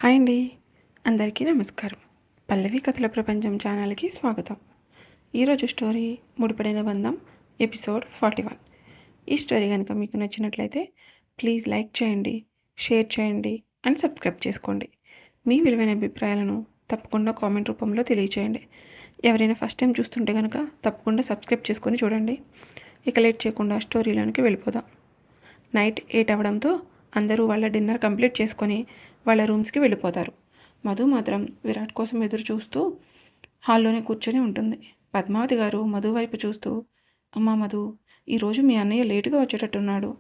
Hi అండి. అందరికీ నమస్కారం. పల్లవి కథల ప్రపంచం ఛానల్‌కి స్వాగతం. ఈరోజు స్టోరీ ముడిపడిన బంధం ఎపిసోడ్ 41. ఈ స్టోరీ కనుక మీకు నచ్చినట్లయితే ప్లీజ్ లైక్ చేయండి, షేర్ చేయండి అండ్ సబ్స్క్రైబ్ చేసుకోండి. మీ విలువైన అభిప్రాయాలను తప్పకుండా కామెంట్ రూపంలో తెలియచేయండి. ఎవరైనా ఫస్ట్ టైం చూస్తుంటే కనుక తప్పకుండా సబ్స్క్రైబ్ చేసుకొని చూడండి. ఇక లేట్ చేయకుండా స్టోరీలోనికి వెళ్ళిపోదాం. నైట్ 8 అవ్వడంతో అందరూ వాళ్ళ డిన్నర్ కంప్లీట్ చేసుకొని వాళ్ళ రూమ్స్కి వెళ్ళిపోతారు. మధు మాత్రం విరాట్ కోసం ఎదురు చూస్తూ హాల్లోనే కూర్చొని ఉంటుంది. పద్మావతి గారు మధు వైపు చూస్తూ, అమ్మా మధు, ఈరోజు మీ అన్నయ్య లేటుగా వచ్చేటట్టున్నాడు,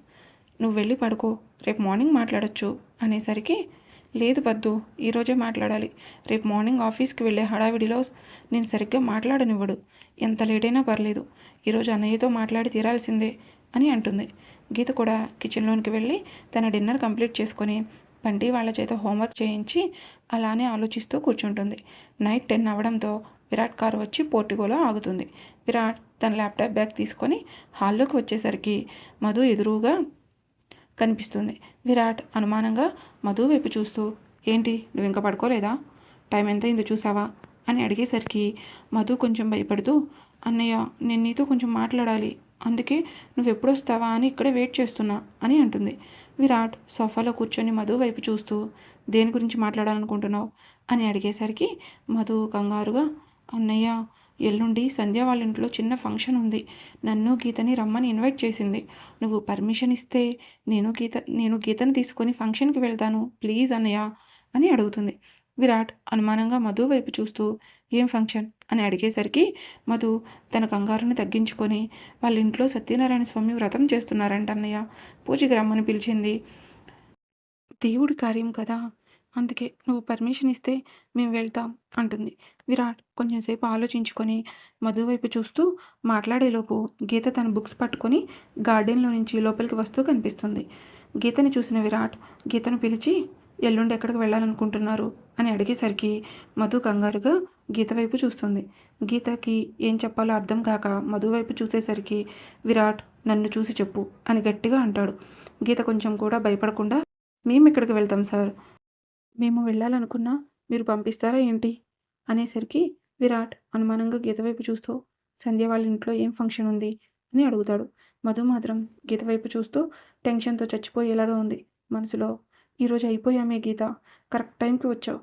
నువ్వు వెళ్ళి పడుకో, రేపు మార్నింగ్ మాట్లాడొచ్చు అనేసరికి, లేదు పద్దు, ఈరోజే మాట్లాడాలి, రేపు మార్నింగ్ ఆఫీస్కి వెళ్ళే హడావిడిలో నేను సరిగ్గా మాట్లాడనివ్వడు, ఎంత లేట్ అయినా పర్లేదు, ఈరోజు అన్నయ్యతో మాట్లాడి తీరాల్సిందే అని అంటుంది. గీత కూడా కిచెన్లోనికి వెళ్ళి తన డిన్నర్ కంప్లీట్ చేసుకొని బంటి వాళ్ళ చేత హోంవర్క్ చేయించి అలానే ఆలోచిస్తూ కూర్చుంటుంది. నైట్ 10 అవ్వడంతో విరాట్ కారు వచ్చి పోర్టికోలో ఆగుతుంది. విరాట్ తన ల్యాప్టాప్ బ్యాగ్ తీసుకొని హాల్లోకి వచ్చేసరికి మధు ఎదురుగా కనిపిస్తుంది. విరాట్ అనుమానంగా మధు వైపు చూస్తూ, ఏంటి నువ్వు ఇంకా పడుకోలేదా, టైం ఎంత అయిందో చూసావా అని అడిగేసరికి మధు కొంచెం భయపడుతూ, అన్నయ్య నేను నీతో కొంచెం మాట్లాడాలి, అందుకే నువ్వు ఎప్పుడు వస్తావా అని ఇక్కడే వెయిట్ చేస్తున్నా అని అంటుంది. విరాట్ సోఫాలో కూర్చొని మధు వైపు చూస్తూ, దేని గురించి మాట్లాడాలనుకుంటున్నావు అని అడిగేసరికి మధు కంగారుగా, అన్నయ్య ఎల్లుండి సంధ్య వాళ్ళ ఇంట్లో చిన్న ఫంక్షన్ ఉంది, నన్ను గీతని రమ్మని ఇన్వైట్ చేసింది, నువ్వు పర్మిషన్ ఇస్తే నేను గీతని తీసుకొని ఫంక్షన్కి వెళ్తాను ప్లీజ్ అన్నయ్య అని అడుగుతుంది. విరాట్ అనుమానంగా మధు వైపు చూస్తూ, ఏం ఫంక్షన్ అని అడిగేసరికి మధు తన కంగారుని తగ్గించుకొని, వాళ్ళ ఇంట్లో సత్యనారాయణ స్వామి వ్రతం చేస్తున్నారంట అన్నయ్య, పూజకి రమ్మని పిలిచింది, దేవుడి కార్యం కదా, అందుకే నువ్వు పర్మిషన్ ఇస్తే మేము వెళ్తాం అంటుంది. విరాట్ కొంచెంసేపు ఆలోచించుకొని మధు వైపు చూస్తూ మాట్లాడేలోపు గీత తన బుక్స్ పట్టుకొని గార్డెన్లో నుంచి లోపలికి వస్తూ కనిపిస్తుంది. గీతని చూసిన విరాట్ గీతను పిలిచి, ఎల్లుండి ఎక్కడికి వెళ్ళాలనుకుంటున్నారు అని అడిగేసరికి మధు కంగారుగా గీత వైపు చూస్తుంది. గీతకి ఏం చెప్పాలో అర్థం కాక మధు వైపు చూసేసరికి విరాట్ నన్ను చూసి చెప్పు అని గట్టిగా అంటాడు. గీత కొంచెం కూడా భయపడకుండా, మేము ఎక్కడికి వెళ్తాం సార్, మేము వెళ్ళాలనుకున్నా మీరు పంపిస్తారా ఏంటి అనేసరికి విరాట్ అనుమానంగా గీత వైపు చూస్తూ, సంధ్య వాళ్ళ ఇంట్లో ఏం ఫంక్షన్ ఉంది అని అడుగుతాడు. మధు మాత్రం గీత వైపు చూస్తూ టెన్షన్తో చచ్చిపోయేలాగా ఉంది మనసులో. ఈరోజు అయిపోయామే గీత, కరెక్ట్ టైంకి వచ్చావు,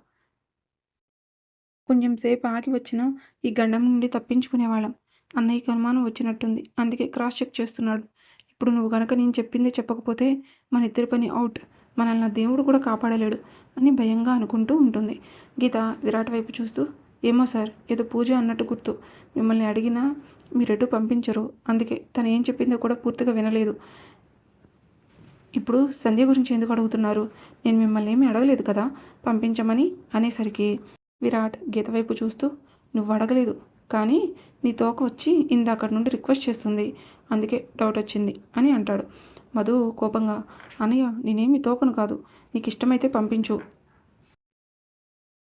కొంచెం సేపు ఆగి వచ్చినా ఈ గండం నుండి తప్పించుకునేవాళ్ళం, అన్నయ్యకి అనుమానం వచ్చినట్టుంది, అందుకే క్రాస్ చెక్ చేస్తున్నాడు, ఇప్పుడు నువ్వు గనక నేను చెప్పిందే చెప్పకపోతే మన ఇద్దరి పని అవుట్, మనల్ని దేవుడు కూడా కాపాడలేడు అని భయంగా అనుకుంటూ ఉంటుంది. గీత విరాట్ వైపు చూస్తూ, ఏమో సార్, ఏదో పూజ అన్నట్టు గుర్తు, మిమ్మల్ని అడిగినా మీరెటు పంపించరు, అందుకే తను ఏం చెప్పిందో కూడా పూర్తిగా వినలేదు, ఇప్పుడు సంధ్య గురించి ఎందుకు అడుగుతున్నారు, నేను మిమ్మల్ని ఏమీ అడగలేదు కదా పంపించమని అనేసరికి విరాట్ గీత వైపు చూస్తూ, నువ్వు అడగలేదు కానీ నీ తోక వచ్చి ఇందాకటి నుండి రిక్వెస్ట్ చేస్తుంది, అందుకే డౌట్ వచ్చింది అని అంటాడు. మధు కోపంగా, అన్నయ్య నేనేమి తోకను కాదు, నీకు ఇష్టమైతే పంపించు,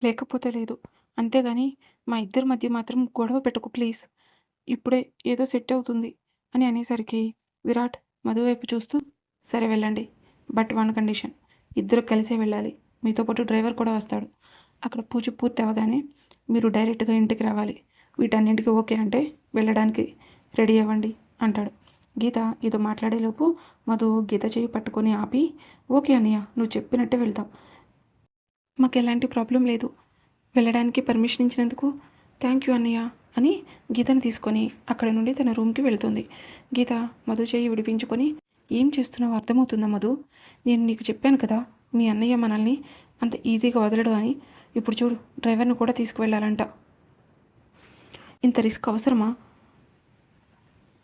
లేకపోతే లేదు, అంతేగాని మా ఇద్దరి మధ్య మాత్రం గొడవ పెట్టుకు ప్లీజ్, ఇప్పుడే ఏదో సెట్ అవుతుంది అని అనేసరికి విరాట్ మధు వైపు చూస్తూ, సరే వెళ్ళండి, బట్ వన్ కండిషన్, ఇద్దరు కలిసే వెళ్ళాలి, మీతో పాటు డ్రైవర్ కూడా వస్తాడు, అక్కడ పూజ పూర్తి అవ్వగానే మీరు డైరెక్ట్గా ఇంటికి రావాలి, వీటన్నింటికి ఓకే అంటే వెళ్ళడానికి రెడీ అవ్వండి అంటాడు. గీత ఏదో మాట్లాడేలోపు మధు గీత చేయి పట్టుకొని ఆపి, ఓకే అన్నయ్య నువ్వు చెప్పినట్టే వెళ్తాం, మాకు ఎలాంటి ప్రాబ్లం లేదు, వెళ్ళడానికి పర్మిషన్ ఇచ్చినందుకు థ్యాంక్ యూ అన్నయ్య అని గీతను తీసుకొని అక్కడ నుండి తన రూమ్కి వెళ్తుంది. గీత మధు చేయి విడిపించుకొని, ఏం చేస్తున్నావు అర్థమవుతుందా మధు, నేను నీకు చెప్పాను కదా మీ అన్నయ్య మనల్ని అంత ఈజీగా వదలడు అని, ఇప్పుడు చూడు డ్రైవర్ను కూడా తీసుకువెళ్ళాలంట, ఇంత రిస్క్ అవసరమా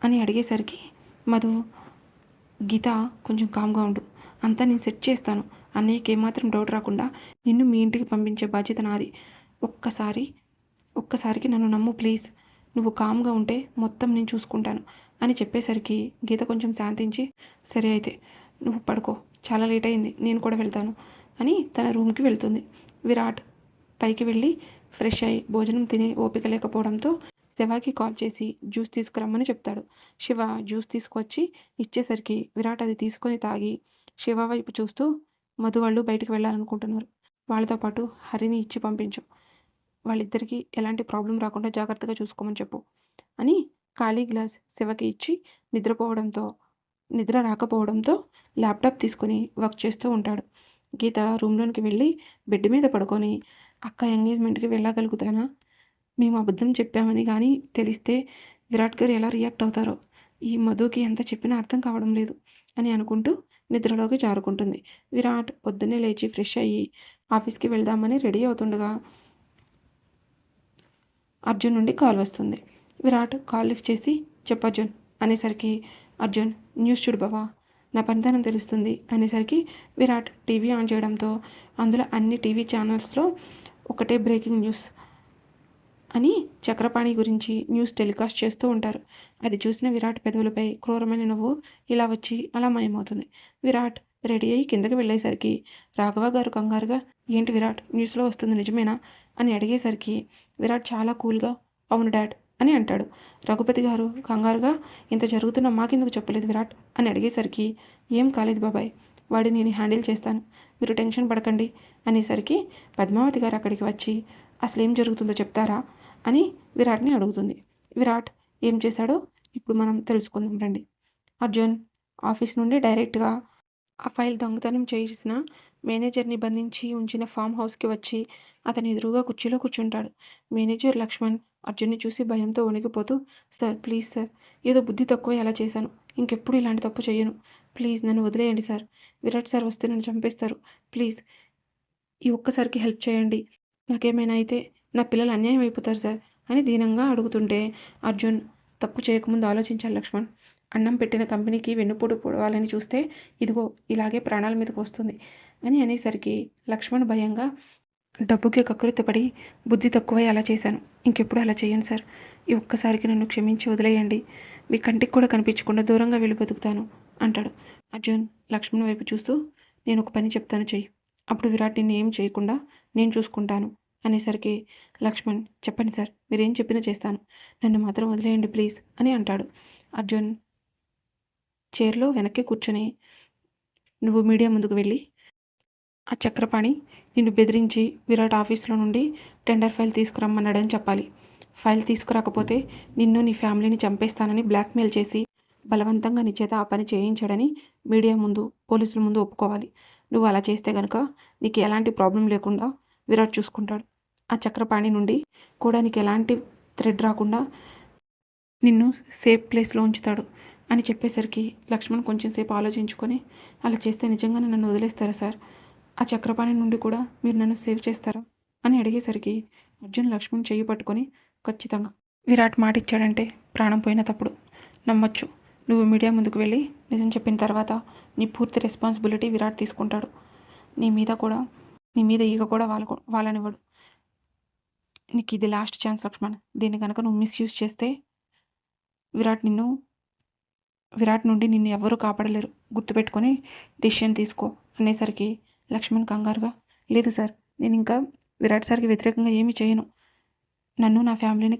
అని అడిగేసరికి మధు, గీత కొంచెం కామ్గా ఉండు, అంతా నేను సెట్ చేస్తాను, అన్నయ్యకి ఏమాత్రం డౌట్ రాకుండా నిన్ను మీ ఇంటికి పంపించే బాధ్యత నాది, ఒక్కసారికి నన్ను నమ్ము ప్లీజ్, నువ్వు కామ్గా ఉంటే మొత్తం నేను చూసుకుంటాను అని చెప్పేసరికి గీత కొంచెం శాంతించి, సరే అయితే నువ్వు పడుకో, చాలా లేట్ అయింది, నేను కూడా వెళ్తాను అని తన రూమ్కి వెళ్తుంది. విరాట్ పైకి వెళ్ళి ఫ్రెష్ అయ్యి భోజనం తినే ఓపిక లేకపోవడంతో శివాకి కాల్ చేసి జ్యూస్ తీసుకురమ్మని చెప్తాడు. శివ జ్యూస్ తీసుకొచ్చి ఇచ్చేసరికి విరాట్ అది తీసుకొని తాగి శివ వైపు చూస్తూ, మధు వాళ్ళు బయటికి వెళ్ళాలనుకుంటున్నారు, వాళ్ళతో పాటు హరిని ఇచ్చి పంపించు. వాళ్ళిద్దరికీ ఎలాంటి ప్రాబ్లం రాకుండా జాగ్రత్తగా చూసుకోమని చెప్పు అని ఖాళీ గ్లాస్ శివకి ఇచ్చి నిద్ర రాకపోవడంతో ల్యాప్టాప్ తీసుకొని వర్క్ చేస్తూ ఉంటాడు. గీత రూమ్లోనికి వెళ్ళి బెడ్ మీద పడుకొని, అక్క ఎంగేజ్మెంట్కి వెళ్ళగలుగుతానా? మేము అబద్ధం చెప్పామని కానీ తెలిస్తే విరాట్ గారు ఎలా రియాక్ట్ అవుతారో, ఈ మధుకి ఎంత చెప్పినా అర్థం కావడం లేదు అని అనుకుంటూ నిద్రలోకి జారుకుంటుంది. విరాట్ పొద్దున్నే లేచి ఫ్రెష్ అయ్యి ఆఫీస్కి వెళ్దామని రెడీ అవుతుండగా అర్జున్ నుండి కాల్ వస్తుంది. విరాట్ కాల్ లిఫ్ట్ చేసి చెప్పు అర్జున్ అనేసరికి, అర్జున్ న్యూస్ చూడు బావా, నా పనితనం తెలుస్తుంది అనేసరికి విరాట్ టీవీ ఆన్ చేయడంతో అందులో అన్ని టీవీ ఛానల్స్లో ఒకటే బ్రేకింగ్ న్యూస్ అని చక్రపాణి గురించి న్యూస్ టెలికాస్ట్ చేస్తూ ఉంటారు. అది చూసిన విరాట్ పెదవులపై క్రూరమైన నవ్వు ఇలా వచ్చి అలా మాయమవుతుంది. విరాట్ రెడీ అయ్యి కిందకి వెళ్ళేసరికి రాఘవ గారు కంగారుగా, ఏంటి విరాట్ న్యూస్లో వస్తుంది నిజమేనా అని అడిగేసరికి విరాట్ చాలా కూల్గా అవును డాడ్ అని అంటాడు. రఘుపతి గారు కంగారుగా, ఇంత జరుగుతున్న మాకెందుకు చెప్పలేదు విరాట్ అని అడిగేసరికి, ఏం కాలేదు బాబాయ్, వాడిని నేను హ్యాండిల్ చేస్తాను, మీరు టెన్షన్ పడకండి అనేసరికి పద్మావతి గారు అక్కడికి వచ్చి, అసలు ఏం జరుగుతుందో చెప్తారా అని విరాట్ని అడుగుతుంది. విరాట్ ఏం చేశాడో ఇప్పుడు మనం తెలుసుకుందాం రండి. అర్జున్ ఆఫీస్ నుండి డైరెక్ట్గా ఆ ఫైల్ దొంగతనం చేసిన మేనేజర్ని బంధించి ఉంచిన ఫామ్ హౌస్కి వచ్చి అతని ఎదురుగా కుర్చీలో కూర్చుంటాడు. మేనేజర్ లక్ష్మణ్ అర్జున్ని చూసి భయంతో వణికిపోతూ, సార్ ప్లీజ్ సార్, ఏదో బుద్ధి తక్కువ ఎలా చేశాను, ఇంకెప్పుడు ఇలాంటి తప్పు చేయను, ప్లీజ్ నన్ను వదిలేయండి సార్, విరాట్ సార్ వస్తే నన్ను చంపేస్తారు, ప్లీజ్ ఈ ఒక్కసారికి హెల్ప్ చేయండి, నాకేమైనా అయితే నా పిల్లలు అన్యాయం అయిపోతారు సార్ అని దీనంగా అడుగుతుంటే, అర్జున్ తప్పు చేయకముందు ఆలోచించాలి లక్ష్మణ్, అన్నం పెట్టిన కంపెనీకి వెన్నుపోటు పొడవాలని చూస్తే ఇదిగో ఇలాగే ప్రాణాల మీదకి వస్తుంది అని అనేసరికి లక్ష్మణ్ భయంగా, డబ్బుకి కకృతిపడి బుద్ధి తక్కువై అలా చేశాను, ఇంకెప్పుడు అలా చేయను సార్, ఈ ఒక్కసారికి నన్ను క్షమించి వదిలేయండి, మీ కంటికి కూడా కనిపించకుండా దూరంగా వెళ్ళి బతుకుతాను అంటాడు. అర్జున్ లక్ష్మణ్ వైపు చూస్తూ, నేను ఒక పని చెప్తాను చెయ్యి, అప్పుడు విరాట్ నిన్ను ఏం చేయకుండా నేను చూసుకుంటాను అనేసరికి లక్ష్మణ్, చెప్పండి సార్, మీరేం చెప్పినా చేస్తాను, నన్ను మాత్రం వదిలేయండి ప్లీజ్ అని అంటాడు. అర్జున్ చైర్లో వెనక్కి కూర్చొని, నువ్వు మీడియా ముందుకు వెళ్ళి ఆ చక్రపాణి నిన్ను బెదిరించి విరాట్ ఆఫీస్లో నుండి టెండర్ ఫైల్ తీసుకురమ్మన్నాడని చెప్పాలి. ఫైల్ తీసుకురాకపోతే నిన్ను నీ ఫ్యామిలీని చంపేస్తానని బ్లాక్మెయిల్ చేసి బలవంతంగా నీ చేత ఆ పని చేయించాడని మీడియా ముందు పోలీసుల ముందు ఒప్పుకోవాలి. నువ్వు అలా చేస్తే కనుక నీకు ఎలాంటి ప్రాబ్లం లేకుండా విరాట్ చూసుకుంటాడు. ఆ చక్రపాణి నుండి కూడా నీకు ఎలాంటి థ్రెడ్ రాకుండా నిన్ను సేఫ్ ప్లేస్లో ఉంచుతాడు అని చెప్పేసరికి లక్ష్మణ్ కొంచెం సేపు ఆలోచించుకొని, అలా చేస్తే నిజంగానే నన్ను వదిలేస్తారా సార్, ఆ చక్రపాణి నుండి కూడా మీరు నన్ను సేవ్ చేస్తారా అని అడిగేసరికి అర్జున్ లక్ష్మణ్ చెయ్యి పట్టుకొని, ఖచ్చితంగా విరాట్ మాట ఇచ్చాడంటే ప్రాణం పోయిన తప్పుడు నమ్మొచ్చు, నువ్వు మీడియా ముందుకు వెళ్ళి నిజం చెప్పిన తర్వాత నీ పూర్తి రెస్పాన్సిబిలిటీ విరాట్ తీసుకుంటాడు, నీ మీద ఈగ కూడా వాళ్ళనివ్వడు, నీకు ఇది లాస్ట్ ఛాన్స్ లక్ష్మణ్, దీన్ని కనుక నువ్వు మిస్యూజ్ చేస్తే విరాట్ నుండి నిన్ను ఎవరూ కాపాడలేరు, గుర్తుపెట్టుకొని డెసిషన్ తీసుకో అనేసరికి లక్ష్మణ్ కంగారుగా, లేదు సార్, నేను ఇంకా విరాట్ సార్కి వ్యతిరేకంగా ఏమీ చేయను, నన్ను నా ఫ్యామిలీని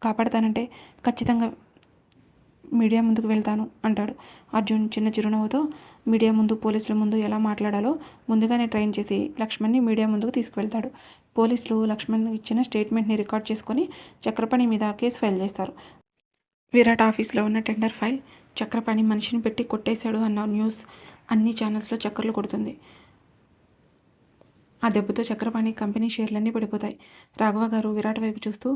కాపాడతానంటే ఖచ్చితంగా మీడియా ముందుకు వెళ్తాను అంటాడు. అర్జున్ చిన్న చిరునవ్వుతో మీడియా ముందు పోలీసుల ముందు ఎలా మాట్లాడాలో ముందుగానే ట్రైన్ చేసి లక్ష్మణ్ని మీడియా ముందుకు తీసుకువెళ్తాడు. పోలీసులు లక్ష్మణ్ ఇచ్చిన స్టేట్మెంట్ని రికార్డ్ చేసుకొని చక్రపాణి మీద కేసు ఫైల్ చేస్తారు. విరాట్ ఆఫీస్లో ఉన్న టెండర్ ఫైల్ చక్రపాణి మనిషిని పెట్టి కొట్టేశాడు అన్న న్యూస్ అన్ని ఛానల్స్లో చక్కర్లు కొడుతుంది. ఆ దెబ్బతో చక్రపాణి కంపెనీ షేర్లన్నీ పడిపోతాయి. రాఘవ గారు విరాట్ వైపు చూస్తూ,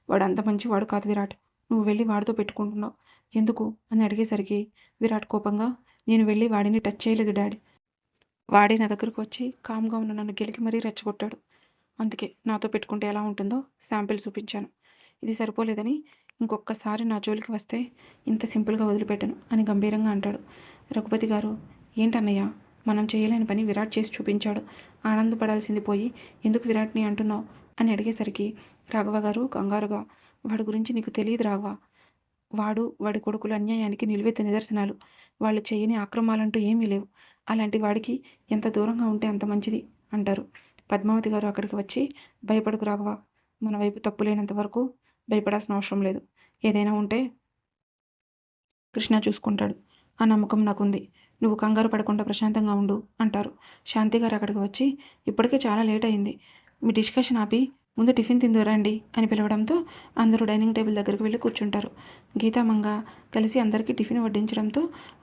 వాడు అంత మంచివాడు కాదు విరాట్, నువ్వు వెళ్ళి వాడితో పెట్టుకుంటున్నావు ఎందుకు అని అడిగేసరికి విరాట్ కోపంగా, నేను వెళ్ళి వాడిని టచ్ చేయలేదు డాడీ, వాడే నా దగ్గరకు వచ్చి కామ్గా ఉన్న నన్ను గెలికి మరీ రెచ్చగొట్టాడు, అందుకే నాతో పెట్టుకుంటే ఎలా ఉంటుందో శాంపిల్ చూపించాను, ఇది సరిపోలేదని ఇంకొకసారి నా జోలికి వస్తే ఇంత సింపుల్గా వదిలిపెట్టను అని గంభీరంగా అంటాడు. రఘుపతి గారు, ఏంటన్నయ్య, మనం చేయలేని పని విరాట్ చేసి చూపించాడు, ఆనందపడాల్సింది పోయి ఎందుకు విరాట్ని అంటున్నావు అని అడిగేసరికి రాఘవ గారు కంగారుగా, వాడి గురించి నీకు తెలియదు రాఘవ, వాడి కొడుకుల అన్యాయానికి నిలువెత్తు నిదర్శనాలు, వాళ్ళు చేయని ఆక్రమాలంటూ ఏమీ లేవు, అలాంటి వాడికి ఎంత దూరంగా ఉంటే అంత మంచిది అంటారు. పద్మావతి గారు అక్కడికి వచ్చి, భయపడకు రాఘవ, మన వైపు తప్పు లేనంత వరకు భయపడాల్సిన అవసరం లేదు, ఏదైనా ఉంటే కృష్ణ చూసుకుంటాడు, ఆ నమ్మకం నాకుంది, నువ్వు కంగారు పడకుండా ప్రశాంతంగా ఉండు అంటారు. శాంతి గారు అక్కడికి వచ్చి ఇప్పటికే చాలా లేట్ అయింది, మీ డిస్కషన్ ఆపి ముందు టిఫిన్ తిందురండి అని పిలవడంతో అందరూ డైనింగ్ టేబుల్ దగ్గరికి వెళ్ళి కూర్చుంటారు. గీతామంగ కలిసి అందరికీ టిఫిన్ వడ్డించడంతో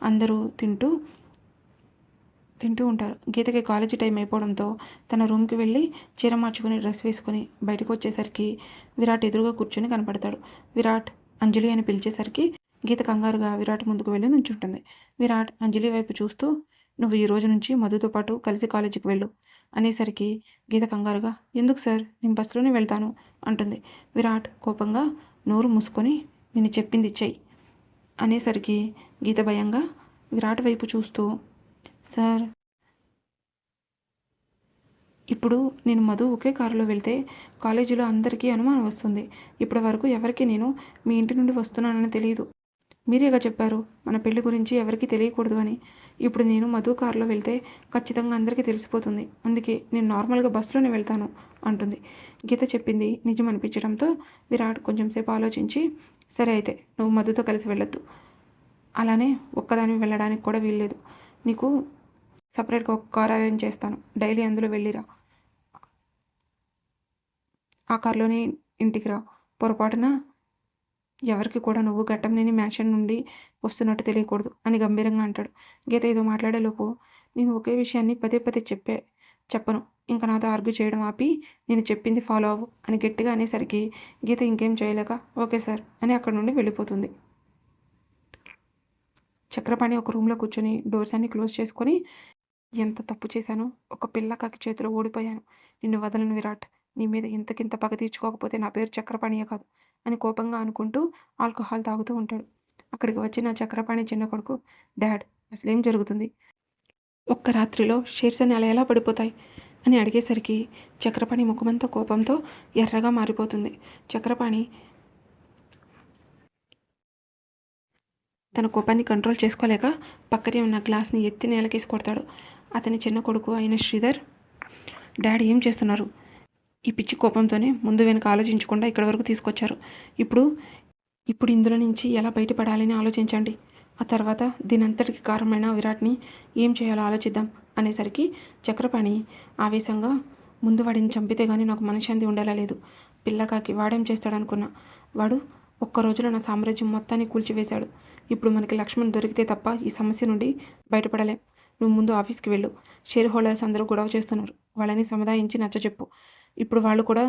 అందరూ తింటూ ఉంటారు. గీతకి కాలేజీ టైం అయిపోవడంతో తన రూమ్కి వెళ్ళి చీర మార్చుకుని డ్రెస్ వేసుకుని బయటకు వచ్చేసరికి విరాట్ ఎదురుగా కూర్చొని కనపడతాడు. విరాట్ అంజలి అని పిలిచేసరికి గీత కంగారుగా విరాట్ ముందుకు వెళ్ళి నుంచుంటుంది. విరాట్ అంజలి వైపు చూస్తూ నువ్వు ఈ రోజు నుంచి మధుతో పాటు కలిసి కాలేజీకి వెళ్ళు అనేసరికి గీత కంగారుగా ఎందుకు సార్, నేను బస్సులోనే వెళ్తాను అంటుంది. విరాట్ కోపంగా నోరు మూసుకొని నేను చెప్పింది చెయ్యి అనేసరికి గీత భయంగా విరాట్ వైపు చూస్తూ సార్, ఇప్పుడు నేను మధు ఒకే కారులో వెళ్తే కాలేజీలో అందరికీ అనుమానం వస్తుంది. ఇప్పటి వరకు ఎవరికి నేను మీ ఇంటి నుండి వస్తున్నానని తెలియదు. మీరేగా చెప్పారు మన పెళ్లి గురించి ఎవరికీ తెలియకూడదు అని. ఇప్పుడు నేను మధు కారులో వెళ్తే ఖచ్చితంగా అందరికీ తెలిసిపోతుంది. అందుకే నేను నార్మల్గా బస్సులోనే వెళ్తాను అంటుంది. గీత చెప్పింది నిజం అనిపించడంతో విరాట్ కొంచెంసేపు ఆలోచించి సరే అయితే నువ్వు మధుతో కలిసి వెళ్ళొద్దు, అలానే ఒక్కదాని వెళ్ళడానికి కూడా వీల్లేదు. నీకు సపరేట్గా ఒక కార్ అరేంజ్ చేస్తాను, డైలీ అందులో వెళ్ళిరా, ఆ కార్లోనే ఇంటికి రా, పొరపాటున ఎవరికి కూడా నువ్వు ఘట్టంనేని మ్యాన్షన్ నుండి వస్తున్నట్టు తెలియకూడదు అని గంభీరంగా అంటాడు. గీత ఏదో మాట్లాడేలోపు నేను ఒకే విషయాన్ని పదే పదే చెప్పను, ఇంకా నాతో ఆర్గ్యూ చేయడం ఆపి నేను చెప్పింది ఫాలో అవ్వు అని గట్టిగా అనేసరికి గీత ఇంకేం చేయలేక ఓకే సార్ అని అక్కడి నుండి వెళ్ళిపోతుంది. చక్రపాణి ఒక రూమ్లో కూర్చొని డోర్స్ అన్ని క్లోజ్ చేసుకొని ఎంత తప్పు చేశాను, ఒక పిల్లకాకి చేతిలో ఓడిపోయాను, నిన్ను వదలను విరాట్, నీ మీద ఇంతకింత పగ తీర్చుకోకపోతే నా పేరు చక్రపాణియే కాదు అని కోపంగా అనుకుంటూ ఆల్కహాల్ తాగుతూ ఉంటాడు. అక్కడికి వచ్చిన చక్రపాణి చిన్న కొడుకు డాడ్ అసలేం జరుగుతుంది, ఒక్క రాత్రిలో షేర్స్ అని అలా ఎలా పడిపోతాయి అని అడిగేసరికి చక్రపాణి ముఖమంతా కోపంతో ఎర్రగా మారిపోతుంది. చక్రపాణి తన కోపాన్ని కంట్రోల్ చేసుకోలేక పక్కనే ఉన్న గ్లాస్ని ఎత్తి నేలకేసి కొడతాడు. అతని చిన్న కొడుకు అయిన శ్రీధర్ డాడీ ఏం చేస్తున్నారు, ఈ పిచ్చి కోపంతోనే ముందు వెనక ఆలోచించకుండా ఇక్కడి వరకు తీసుకొచ్చారు. ఇప్పుడు ఇందులో నుంచి ఎలా బయటపడాలని ఆలోచించండి, ఆ తర్వాత దీనంతటికి కారణమైన విరాట్ని ఏం చేయాలో ఆలోచిద్దాం అనేసరికి చక్రపాణి ఆవేశంగా ముందు వాడిని చంపితే కానీ నాకు మనశ్శాంతి ఉండేలా లేదు. పిల్లకాకి వాడేం చేస్తాడనుకున్నా, వాడు ఒక్క రోజులో నా సామ్రాజ్యం మొత్తాన్ని కూల్చివేశాడు. ఇప్పుడు మనకి లక్ష్మణ్ దొరికితే తప్ప ఈ సమస్య నుండి బయటపడలేం. నువ్వు ముందు ఆఫీస్కి వెళ్ళు, షేర్ హోల్డర్స్ అందరూ గొడవ చేస్తున్నారు, వాళ్ళని సముదాయించి నచ్చచెప్పు. ఇప్పుడు వాళ్ళు కూడా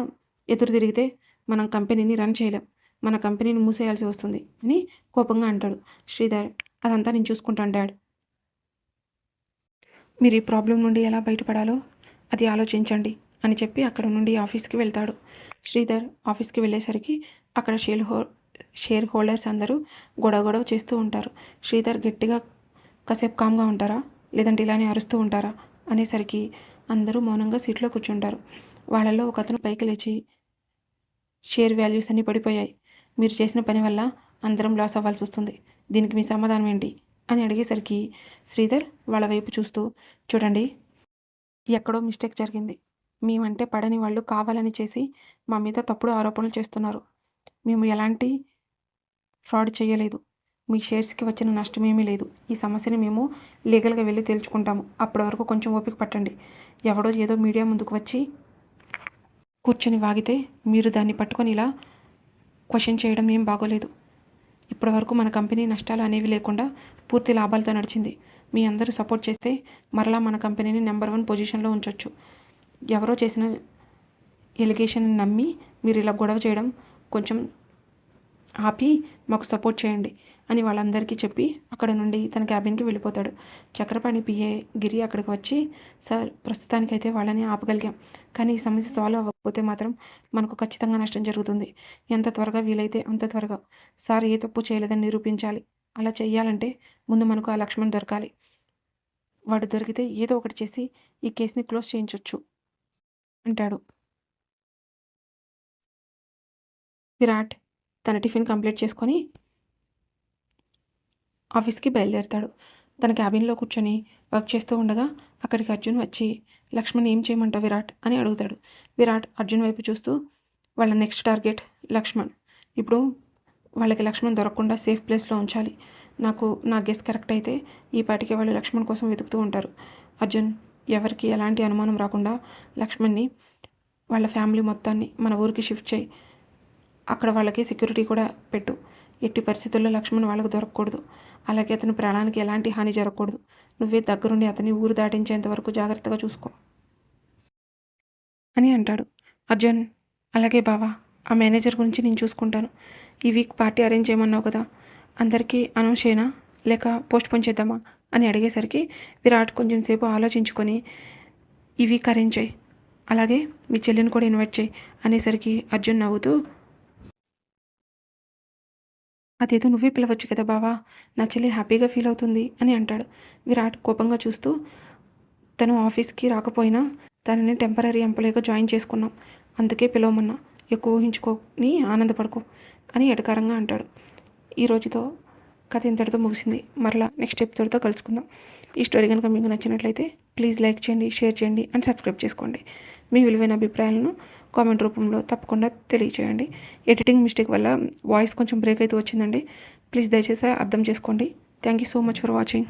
ఎదురు తిరిగితే మనం కంపెనీని రన్ చేయలేం, మన కంపెనీని మూసేయాల్సి వస్తుంది అని కోపంగా అంటాడు. శ్రీధర్ అదంతా నేను చూసుకుంటాను డాడ్, మీరు ఈ ప్రాబ్లం నుండి ఎలా బయటపడాలో అది ఆలోచించండి అని చెప్పి అక్కడ నుండి ఆఫీస్కి వెళ్తాడు. శ్రీధర్ ఆఫీస్కి వెళ్ళేసరికి అక్కడ షేర్ హోల్డర్స్ అందరూ గొడవ చేస్తూ ఉంటారు. శ్రీధర్ గట్టిగా కాసేపు కామ్గా ఉంటారా లేదంటే ఇలానే అరుస్తూ ఉంటారా అనేసరికి అందరూ మౌనంగా సీట్లో కూర్చుంటారు. వాళ్ళల్లో ఒక అతను పైకి లేచి షేర్ వాల్యూస్ అన్నీ పడిపోయాయి, మీరు చేసిన పని వల్ల అందరం లాస్ అవ్వాల్సి వస్తుంది, దీనికి మీ సమాధానం ఏంటి అని అడిగేసరికి శ్రీధర్ వాళ్ళ వైపు చూస్తూ చూడండి, ఎక్కడో మిస్టేక్ జరిగింది, మేమంటే పడని వాళ్ళు కావాలని చేసి మా మీద తప్పుడు ఆరోపణలు చేస్తున్నారు, మేము ఎలాంటి ఫ్రాడ్ చేయలేదు, మీ షేర్స్కి వచ్చిన నష్టం ఏమీ లేదు, ఈ సమస్యని మేము లీగల్గా వెళ్ళి తేల్చుకుంటాము, అప్పటి వరకు కొంచెం ఓపిక పట్టండి, ఎవడో ఏదో మీడియా ముందుకు వచ్చి కూర్చొని వాగితే మీరు దాన్ని పట్టుకొని ఇలా క్వశ్చన్ చేయడం ఏం బాగోలేదు. ఇప్పటి వరకు మన కంపెనీ నష్టాలు అనేవి లేకుండా పూర్తి లాభాలతో నడిచింది, మీ అందరూ సపోర్ట్ చేస్తే మరలా మన కంపెనీని నెంబర్ 1 పొజిషన్లో ఉంచవచ్చు, ఎవరో చేసిన ఎలిగేషన్ నమ్మి మీరు ఇలా గొడవ చేయడం కొంచెం ఆపి మాకు సపోర్ట్ చేయండి అని వాళ్ళందరికీ చెప్పి అక్కడ నుండి తన క్యాబిన్కి వెళ్ళిపోతాడు. చక్రపాణి పిఏ గిరి అక్కడికి వచ్చి సార్, ప్రస్తుతానికైతే వాళ్ళని ఆపగలిగాం, కానీ ఈ సమస్య సాల్వ్ అవ్వకపోతే మాత్రం మనకు ఖచ్చితంగా నష్టం జరుగుతుంది, ఎంత త్వరగా వీలైతే అంత త్వరగా సార్ ఏ తప్పు చేయలేదని నిరూపించాలి, అలా చెయ్యాలంటే ముందు మనకు ఆ లక్ష్మణ్ దొరకాలి, వాడు దొరికితే ఏదో ఒకటి చేసి ఈ కేసుని క్లోజ్ చేయించవచ్చు అంటాడు. విరాట్ తన టిఫిన్ కంప్లీట్ చేసుకొని ఆఫీస్కి బయలుదేరుతాడు. తన క్యాబిన్లో కూర్చొని వర్క్ చేస్తూ ఉండగా అక్కడికి అర్జున్ వచ్చి లక్ష్మణ్ ఏం చేయమంటావు విరాట్ అని అడుగుతాడు. విరాట్ అర్జున్ వైపు చూస్తూ వాళ్ళ నెక్స్ట్ టార్గెట్ లక్ష్మణ్, ఇప్పుడు వాళ్ళకి లక్ష్మణ్ దొరకకుండా సేఫ్ ప్లేస్లో ఉంచాలి, నా గెస్ కరెక్ట్ అయితే ఈ పాటికే వాళ్ళు లక్ష్మణ్ కోసం వెతుకుతూ ఉంటారు. అర్జున్, ఎవరికి ఎలాంటి అనుమానం రాకుండా లక్ష్మణ్ని వాళ్ళ ఫ్యామిలీ మొత్తాన్ని మన ఊరికి షిఫ్ట్ చేయి. అక్కడ వాళ్ళకి సెక్యూరిటీ కూడా పెట్టు. ఎట్టి పరిస్థితుల్లో లక్ష్మణ్ వాళ్ళకు దొరకకూడదు. అలాగే అతని ప్రాణానికి ఎలాంటి హాని జరగకూడదు. నువ్వే దగ్గరుండి అతన్ని ఊరు దాటించేంత వరకు జాగ్రత్తగా చూసుకో అని అంటాడు. అర్జున్, అలాగే బావా, ఆ మేనేజర్ గురించి నేను చూసుకుంటాను. ఈ వీక్ పార్టీ అరేంజ్ చేయమన్నావు కదా, అందరికీ అనౌన్స్ చేయనా లేక పోస్ట్పోన్ చేద్దామా అని అడిగేసరికి విరాట్ కొంచెం సేపు ఆలోచించుకొని ఈ వీక్ అరేంజ్ చేయి, అలాగే మీ చెల్లిని కూడా ఇన్వైట్ చేయి అనేసరికి అర్జున్ నవ్వుతూ, అదేదో నువ్వే పిలవచ్చు కదా బావా, నా చెల్లి హ్యాపీగా ఫీల్ అవుతుంది అని అంటాడు. విరాట్ కోపంగా చూస్తూ, తను ఆఫీస్కి రాకపోయినా తనని టెంపరీ ఎంప్లాయీగా జాయిన్ చేసుకున్నాం, అందుకే పిలవమన్నా, ఎక్కువ ఊహించుకొని ఆనందపడుకో అని ఎటకారంగా అంటాడు. ఈ రోజుతో కథ ఇంతటితో ముగిసింది. మరలా నెక్స్ట్ ఎపిసోడ్తో కలుసుకుందాం. ఈ స్టోరీ కనుక మీకు నచ్చినట్లయితే ప్లీజ్ లైక్ చేయండి, షేర్ చేయండి అండ్ సబ్స్క్రైబ్ చేసుకోండి. మీ విలువైన అభిప్రాయాలను కామెంట్ రూపంలో తప్పకుండా తెలియచేయండి. ఎడిటింగ్ మిస్టేక్ వల్ల వాయిస్ కొంచెం బ్రేక్ అయితే వచ్చిందండి. ప్లీజ్ దయచేసి అర్థం చేసుకోండి. Thank you so much for watching.